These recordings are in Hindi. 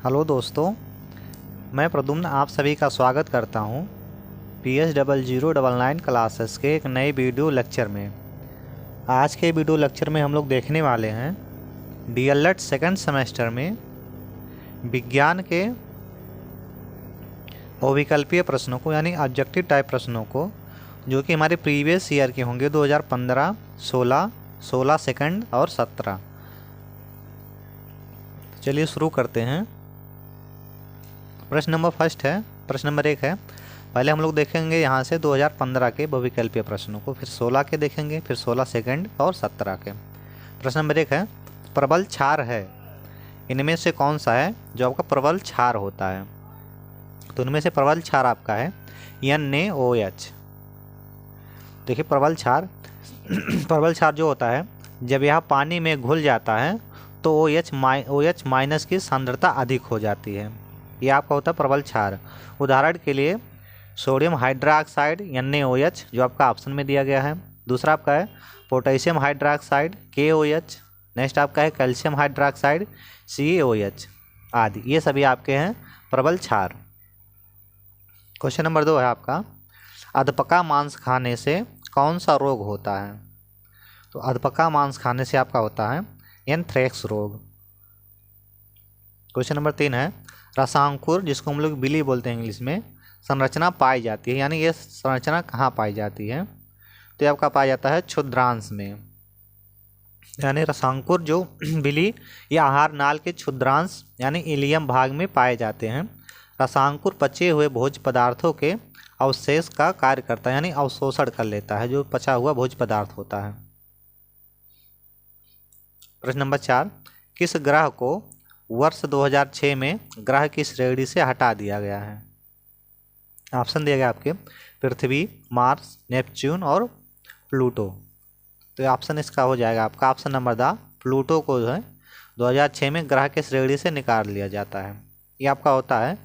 हेलो दोस्तों, मैं प्रद्युम्न आप सभी का स्वागत करता हूं PS0099 क्लासेस के एक नए वीडियो लेक्चर में। आज के वीडियो लेक्चर में हम लोग देखने वाले हैं DLED सेकंड सेमेस्टर में विज्ञान के अविकल्पीय प्रश्नों को यानी ऑब्जेक्टिव टाइप प्रश्नों को, जो कि हमारे प्रीवियस ईयर के होंगे 2015, 16, 16 सेकंड और 17। चलिए शुरू करते हैं। प्रश्न नंबर फर्स्ट है, प्रश्न नंबर 1 है। पहले हम लोग देखेंगे यहाँ से 2015 के बहुविकल्पीय प्रश्नों को, फिर 16 के देखेंगे, फिर 16 सेकंड और 17 के। प्रश्न नंबर 1 है, प्रबल क्षार है, इनमें से कौन सा है जो आपका प्रबल क्षार होता है? तो इनमें से प्रबल क्षार आपका है NaOH। देखिए प्रबल क्षार जो होता है, जब यह पानी में घुल जाता है तो OH माइनस की सांद्रता अधिक हो जाती है। ये आपका होता है प्रबल क्षार। उदाहरण के लिए सोडियम हाइड्रोक्साइड NaOH जो आपका ऑप्शन में दिया गया है। दूसरा आपका है पोटेशियम हाइड्रोक्साइड KOH। नेक्स्ट आपका है कैल्शियम हाइड्रोक्साइड CaOH आदि। ये सभी आपके हैं प्रबल क्षार। क्वेश्चन नंबर 2 है आपका, अधपका मांस खाने से कौन सा रोग होता है? तो अधपका मांस खाने से आपका होता है एंथ्रेक्स रोग। क्वेश्चन नंबर 3 है, रसांकुर जिसको हम लोग बिली बोलते हैं इंग्लिश में, संरचना पाई जाती है, यानी ये संरचना कहाँ पाई जाती है? तो ये आपका पाया जाता है क्षुद्रांश में। यानी रसांकुर जो बिली या आहार नाल के क्षुद्रांश यानी इलियम भाग में पाए जाते हैं। रसांकुर पचे हुए भोज्य पदार्थों के अवशेष का कार्य करता है, यानी अवशोषण कर लेता है जो पचा हुआ भोज्य पदार्थ होता है। प्रश्न नंबर 4, किस ग्रह को वर्ष 2006 में ग्रह की श्रेणी से हटा दिया गया है? ऑप्शन दिया गया आपके पृथ्वी, मार्स, नेपच्यून और प्लूटो। तो ऑप्शन इसका हो जाएगा आपका ऑप्शन नंबर द प्लूटो को जो है 2006 में ग्रह के श्रेणी से निकाल लिया जाता है। ये आपका होता है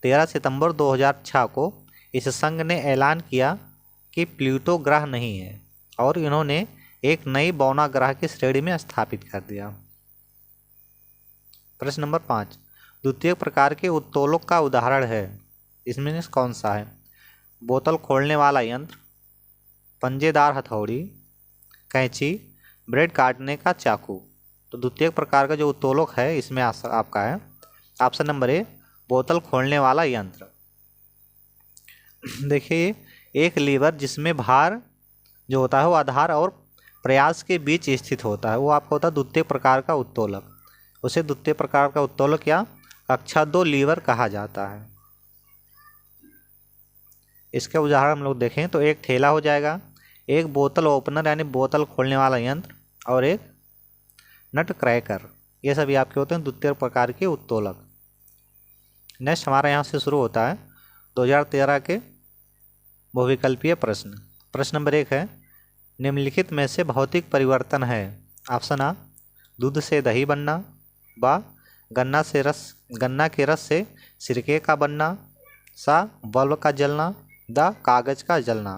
13 सितंबर 2006 को इस संघ ने ऐलान किया कि प्लूटो ग्रह नहीं है और इन्होंने एक नई बौना ग्रह की श्रेणी में स्थापित कर दिया। प्रश्न नंबर 5, द्वितीय प्रकार के उत्तोलक का उदाहरण है, इसमें कौन सा है? बोतल खोलने वाला यंत्र, पंजेदार हथौड़ी, कैंची, ब्रेड काटने का चाकू। तो द्वितीय प्रकार का जो उत्तोलक है इसमें आपका है ऑप्शन नंबर ए, बोतल खोलने वाला यंत्र। देखिए एक लीवर जिसमें भार जो होता है वो आधार और प्रयास के बीच स्थित होता है, वो आपका होता है द्वितीय प्रकार का उत्तोलक। उसे द्वितीय प्रकार का उत्तोलक या कक्षा 2 लीवर कहा जाता है। इसके उदाहरण हम लोग देखें तो एक ठेला हो जाएगा, एक बोतल ओपनर यानी बोतल खोलने वाला यंत्र और एक नट क्रैकर। ये सभी आपके होते हैं द्वितीय प्रकार के उत्तोलक। नेक्स्ट हमारा यहाँ से शुरू होता है 2013 के बहुविकल्पीय प्रश्न। प्रश्न नंबर 1 है, निम्नलिखित में से भौतिक परिवर्तन है? ऑप्शन आ, दूध से दही बनना, बा गन्ना के रस से सिरके का बनना, सा बल्ब का जलना, द कागज का जलना।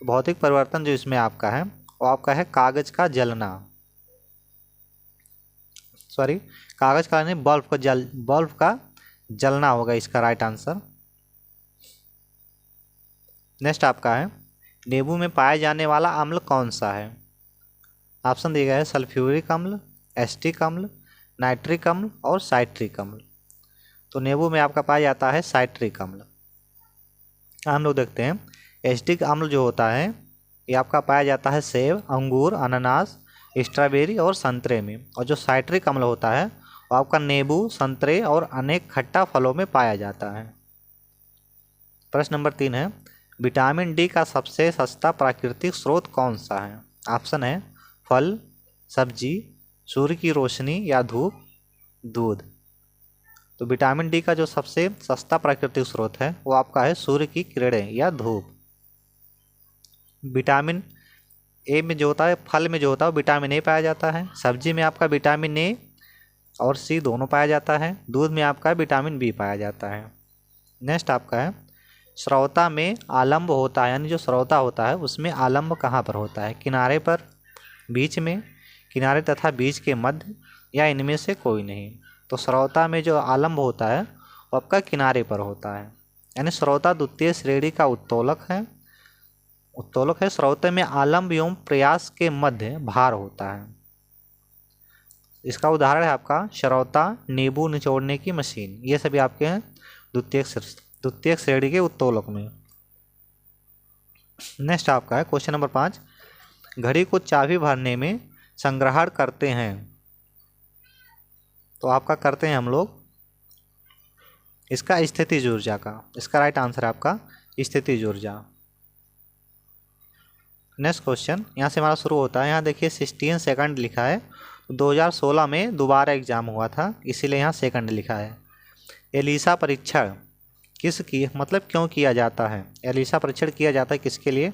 भौतिक परिवर्तन जो इसमें आपका है वो आपका है कागज का जलना, सॉरी कागज का नहीं बल्ब का जलना होगा इसका राइट आंसर। नेक्स्ट आपका है, नींबू में पाया जाने वाला अम्ल कौन सा है? ऑप्शन दिया गया है सल्फ्यूरिक अम्ल, एसिटिक अम्ल, नाइट्रिक अम्ल और साइट्रिक अम्ल। तो नींबू में आपका पाया जाता है साइट्रिक अम्ल। हम लोग देखते हैं एसिटिक अम्ल जो होता है ये आपका पाया जाता है सेब, अंगूर, अनानास, स्ट्रॉबेरी और संतरे में। और जो साइट्रिक अम्ल होता है वो आपका नींबू, संतरे और अनेक खट्टा फलों में पाया जाता है। प्रश्न नंबर 3 है, विटामिन डी का सबसे सस्ता प्राकृतिक स्रोत कौन सा है? ऑप्शन है फल, सब्जी, सूर्य की रोशनी या धूप, दूध। तो विटामिन डी का जो सबसे सस्ता प्राकृतिक स्रोत है वो आपका है सूर्य की किरणें या धूप। विटामिन ए में जो होता है, फल में जो होता है वो विटामिन ए पाया जाता है, सब्जी में आपका विटामिन ए और सी दोनों पाया जाता है, दूध में आपका विटामिन बी पाया जाता है। नेक्स्ट आपका है, श्रोता में आलंब होता है, यानी जो श्रोता होता है उसमें आलंब कहाँ पर होता है? किनारे पर, बीच में, किनारे तथा बीच के मध्य या इनमें से कोई नहीं। तो श्रोता में जो आलम्ब होता है वो आपका किनारे पर होता है, यानी श्रोता द्वितीय श्रेणी का उत्तोलक है। उत्तोलक है। श्रोते में आलम्ब एवं प्रयास के मध्य भार होता है। इसका उदाहरण है आपका श्रोता, नींबू निचोड़ने की मशीन, ये सभी आपके हैं द्वितीय श्रेणी के उत्तोलक में। नेक्स्ट आपका है क्वेश्चन नंबर 5, घड़ी को चाबी भरने में संग्रहण करते हैं। तो आपका करते हैं हम लोग इसका स्थितिज ऊर्जा का। इसका राइट आंसर है आपका स्थितिज ऊर्जा। नेक्स्ट क्वेश्चन यहाँ से हमारा शुरू होता है। यहाँ देखिए 16 सेकंड लिखा है। 2016 में दोबारा एग्जाम हुआ था, इसीलिए यहाँ सेकंड लिखा है। एलिसा परीक्षण क्यों किया जाता है? एलिसा परीक्षण किया जाता है किसके लिए?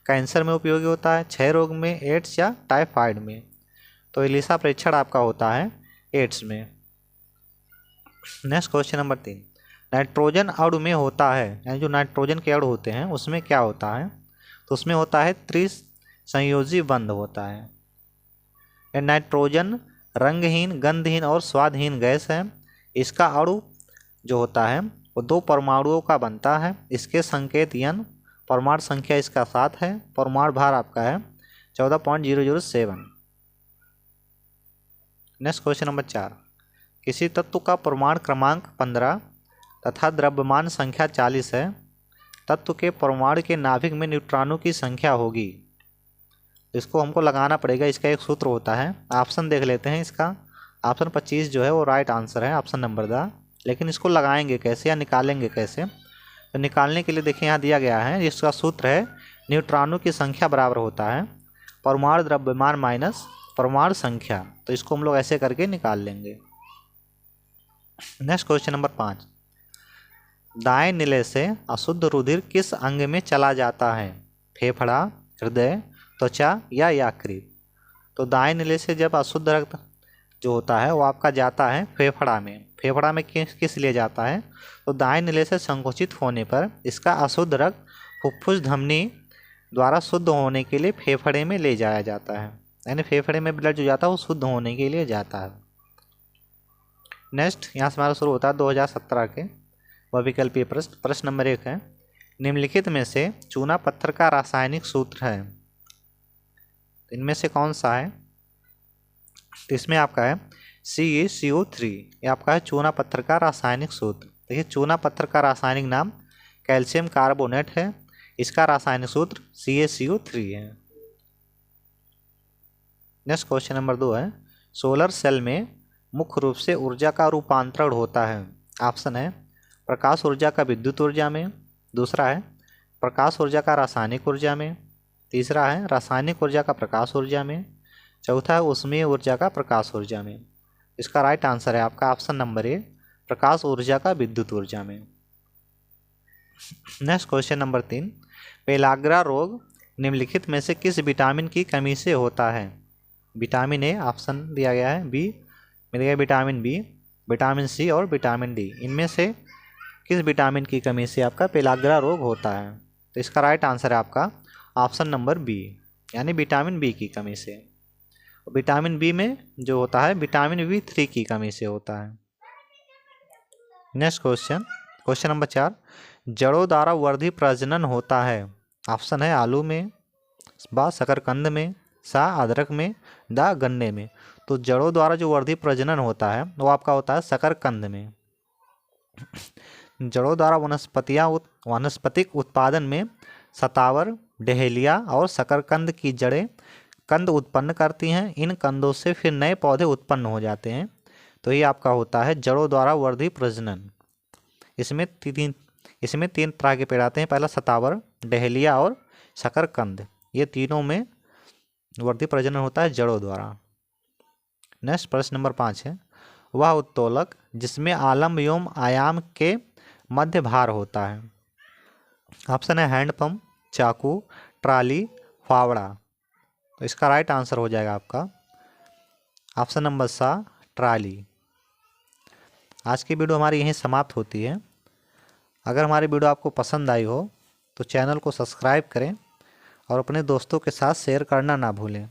कैंसर में उपयोगी होता है, क्षय रोग में, एड्स या टाइफाइड में। तो एलिसा परीक्षण आपका होता है एड्स में। नेक्स्ट क्वेश्चन नंबर 3, नाइट्रोजन अणु में होता है, यानी जो नाइट्रोजन के अणु होते हैं उसमें क्या होता है? तो उसमें होता है त्रिसंयोजी बंध होता है। नाइट्रोजन रंगहीन, गंधहीन और स्वादहीन गैस है। इसका अणु जो होता है वो 2 परमाणुओं का बनता है। इसके संकेत N, परमाणु संख्या इसका 7 है, परमाणु भार आपका है 14.007। नेक्स्ट क्वेश्चन नंबर 4, किसी तत्व का परमाणु क्रमांक 15 तथा द्रव्यमान संख्या 40 है। तत्व के परमाणु के नाभिक में न्यूट्रॉनों की संख्या होगी। इसको हमको लगाना पड़ेगा। इसका एक सूत्र होता है। ऑप्शन देख लेते हैं। इसका ऑप्शन 25 जो है वो राइट आंसर है, ऑप्शन नंबर द। लेकिन इसको लगाएंगे कैसे या निकालेंगे कैसे? तो निकालने के लिए देखिए यहाँ दिया गया है। इसका सूत्र है न्यूट्रॉनों की संख्या बराबर होता है परमाणु द्रव्यमान माइनस परमाणु संख्या। तो इसको हम लोग ऐसे करके निकाल लेंगे। नेक्स्ट क्वेश्चन नंबर 5, दाएं निले से अशुद्ध रुधिर किस अंग में चला जाता है? फेफड़ा, हृदय, त्वचा या यकृत? तो दाएं निले से जब अशुद्ध रक्त जो होता है वो आपका जाता है फेफड़ा में। फेफड़ा में किस लिए जाता है? तो दाएं निले से संकुचित होने पर इसका अशुद्ध रक्त फुफ्फुस धमनी द्वारा शुद्ध होने के लिए फेफड़े में ले जाया जाता है, यानी फेफड़े में ब्लड जो जाता है वो शुद्ध होने के लिए जाता है। नेक्स्ट यहाँ से हमारा शुरू होता है 2017 के बहुविकल्पीय प्रश्न। प्रश्न नंबर 1 है, निम्नलिखित में से चूना पत्थर का रासायनिक सूत्र है। इनमें से कौन सा है? तो इसमें आपका है CaCO3। ये आपका है चूना पत्थर का रासायनिक सूत्र। देखिए चूना पत्थर का रासायनिक नाम कैल्शियम कार्बोनेट है। इसका रासायनिक सूत्र CaCO3 है। नेक्स्ट क्वेश्चन नंबर 2 है, सोलर सेल में मुख्य रूप से ऊर्जा का रूपांतरण होता है। ऑप्शन है प्रकाश ऊर्जा का विद्युत ऊर्जा में, दूसरा है प्रकाश ऊर्जा का रासायनिक ऊर्जा में, तीसरा है रासायनिक ऊर्जा का प्रकाश ऊर्जा में, चौथा है ऊष्मीय ऊर्जा का प्रकाश ऊर्जा में। इसका राइट आंसर है आपका ऑप्शन नंबर ए, प्रकाश ऊर्जा का विद्युत ऊर्जा में। नेक्स्ट क्वेश्चन नंबर 3, पेलाग्रा रोग निम्नलिखित में से किस विटामिन की कमी से होता है? विटामिन ए ऑप्शन दिया गया है, बी मिल गया विटामिन बी, विटामिन सी और विटामिन डी। इनमें से किस विटामिन की कमी से आपका पेलाग्रा रोग होता है? तो इसका राइट आंसर है आपका ऑप्शन नंबर बी, यानी विटामिन बी की कमी से। विटामिन बी में जो होता है विटामिन B3 की कमी से होता है। नेक्स्ट क्वेश्चन नंबर 4, जड़ों द्वारा वर्धी प्रजनन होता है। ऑप्शन है आलू में, बा शकरकंद में, सा अदरक में, दा गन्ने में। तो जड़ों द्वारा जो वर्धी प्रजनन होता है वो आपका होता है शकरकंद में। जड़ों द्वारा वनस्पतिक उत्पादन में सतावर, डहेलिया और शकरकंद की जड़ें कंद उत्पन्न करती हैं। इन कंदों से फिर नए पौधे उत्पन्न हो जाते हैं। तो ये आपका होता है जड़ों द्वारा वर्धी प्रजनन। इसमें तीन तरह के पेड़ आते हैं। पहला सतावर, डहेलिया और शकरकंद, ये तीनों में वर्धी प्रजनन होता है जड़ों द्वारा। नेक्स्ट प्रश्न नंबर 5 है, वह उत्तोलक जिसमें आलम्ब एवं आयाम के मध्य भार होता है। ऑप्शन है हैंडपंप, चाकू, ट्राली, फावड़ा। तो इसका राइट आंसर हो जाएगा आपका ऑप्शन नंबर सा, ट्राली। आज की वीडियो हमारी यहीं समाप्त होती है। अगर हमारी वीडियो आपको पसंद आई हो तो चैनल को सब्सक्राइब करें और अपने दोस्तों के साथ शेयर करना ना भूलें।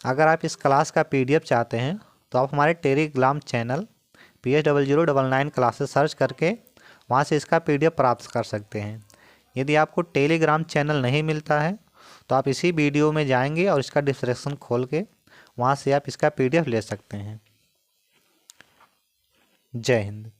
अगर आप इस क्लास का PDF चाहते हैं तो आप हमारे Telegram channel PS0099 classes search करके वहाँ से इसका PDF प्राप्त कर सकते हैं। यदि आपको टेलीग्राम चैनल नहीं मिलता है तो आप इसी वीडियो में जाएंगे और इसका डिस्क्रिप्शन खोल के वहाँ से आप इसका PDF ले सकते हैं। जय हिंद।